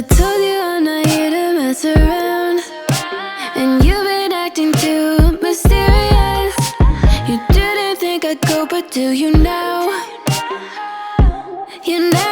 I told you I'm not here to mess around, and you've been acting too mysterious. You didn't think I'd go, but do you now? You now